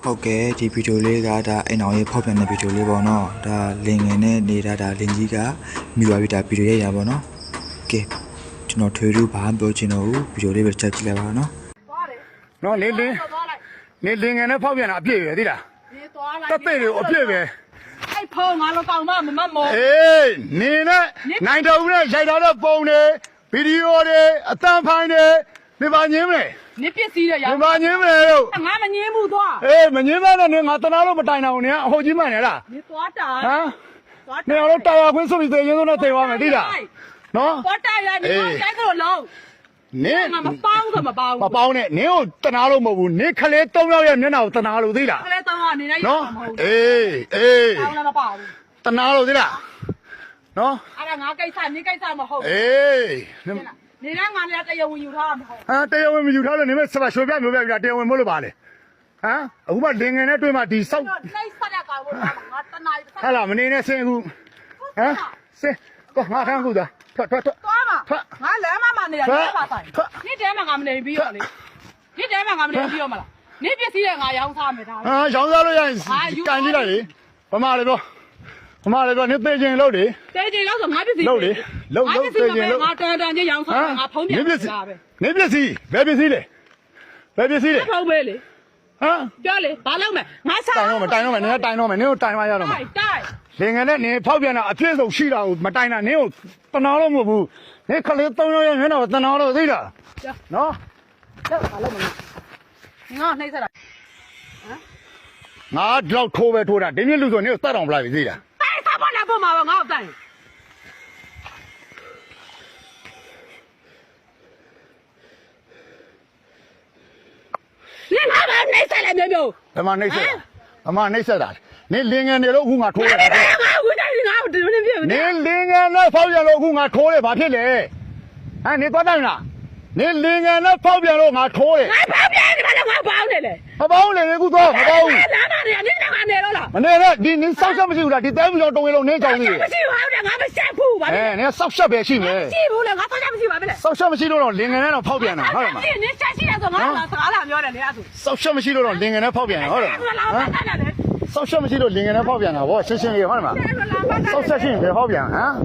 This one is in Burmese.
ဟုတ်ကဲ့ဒီဗီဒီယိုလေးကဒါအိမ်အောင်ရေးဖောက်ပြန်တဲ့ဗီဒီယိုလေးပေါ့နော်ဒါလင်ငယ်နဲ့နေတာဒါလင်ကြီးကမိသွားပြီဒါဗီဒီယိုရိုက်ရပါတော့ကဲကျွန်တော်ထွေထူးဘာမှပြောချင်တော့ဘူးဗီဒီယိုလေးပဲချက်ကြည့်လိုက်ပါနော်နော်လင်းငယ်နဲ့ဖောက်ပြန်တာအပြည့်ပဲသိလားတက်တဲ့တွေအပြည့်ပဲအဲ့ဖုန်းငါလောကောင်မမမမောအေးနေနဲ့နိုင်တော်ဦးနဲ့ရိုက်ထားတဲ့ပုံတွေဗီဒီယိုတွေအတန်ဖိုင်းတွေနေပါညင်းမလဲနစ်ပစ္စည်းတွေရနေပါညင်းမလဲလို့ငါမငင်းဘူးသွားအေးမညင်းမနဲ့နေငါတနာလို့မတိုင်အောင်နေအဟုတ်ကြီးမှန်နေလားနေသွားတာဟမ်နေအောင်လို့တာယာခွင်းဆိုပြီးသေရင်ဆုံးနဲ့သေသွားမယ်သိလားနော်သွားတာရနေတိုက်ကြလို့လုံးနေငါမပေါင်းဆိုမပေါင်းမပေါင်းနဲ့နင်းကိုတနာလို့မဟုတ်ဘူးနေခလေး၃ယောက်ရဲ့မျက်နှာကိုတနာလို့သိလားခလေး၃ယောက်နေလိုက်နော်အေးပေါင်းလည်းမပေါင်းဘူးတနာလို့သိလားနော်အဲ့ဒါငါကိစ္စနေကိစ္စမဟုတ်အေးနေတဲ့ငါလည်းတရားဝင်ယူထားမှာမဟုတ်ဟာတရားဝင်မယူထားလို့နေမဲ့စပါရွှေပြမျိုးပြပြတရားဝင်မလို့ပါလေဟမ်အခုမှလင်ငယ်နဲ့တွေ့မှဒီစောက်နှိမ့်ဆက်တဲ့ကောင်ကိုငါတနာရီဟာလာမနေနဲ့ဆင်းအခုဟမ်ဆင်းကောငါထမ်းခုသာထွက်သွားပါငါလမ်းမနေရလဲပါဆိုင်နေ့တဲမှာငါမနေပြီးတော့လေနေ့တဲမှာငါမနေပြီးတော့မလားနေ့ပစ္စည်းတွေငါရောင်းစားမယ်ဒါဟာရောင်းစားလို့ရရင်ကန်ကြည့်လိုက်လေဗမာလေပြောနေသေးချင်းလို့လေသေးချင်းလို့ဆိုငါပစ္စည်းလို့လေလို့သေးချင်းလို့ငါတန်ချင်းရောင်းစားငါဖုံးပြန်တာပဲနေပစ္စည်းဘယ်ပစ္စည်းလဲဖုံးပဲလေဟမ်ပြောလေဘာလုပ်မယ်ငါစားတိုင်တော့မယ်နင်တို့တိုင်မရတော့မယ်တိုင်လင်ငယ်နဲ့နင်ဖောက်ပြန်တာအပြည့်စုံရှိတာကိုမတိုင်တာနင်ကိုတနာလို့မဟုတ်ဘူးနင်ခလေး၃ယောက်ရဲ့မျက်နှာကိုတနာလို့သိလားနော်ဘာလုပ်မလဲငါနှိမ့်ဆက်တာဟမ်ငါတော့ထိုးပဲထိုးတာဒီမြင့်လူဆိုနင်ကိုတတ်တော်မလိုက်ပြီသိလားစားပါလားပုံမှာငါ့တိုင်你妈妈内塞了没有？他妈内塞，他妈内塞的。你零元的老虎我拖的。你零元的跑偏老虎我拖的把屁嘞？哎，你多大了？你零元的跑偏老我拖的。我跑偏你妈的我跑的嘞。我跑的你给我走，我跑。哪嘛的？你哪嘛的了？你烧什么酒了？你带不了东西了，你找你。不是我的，我们下铺吧。哎，你烧什么去没？下铺了，我烧什么去吧？没嘞。烧什么去了？零元的跑偏了，好了嘛？你下去的时候，我啥啦没有的，你阿叔。烧什么去了？零元的跑偏了，好了。烧什么去了？零元的跑偏了，我新鲜的，好了嘛？烧什么去没跑偏啊？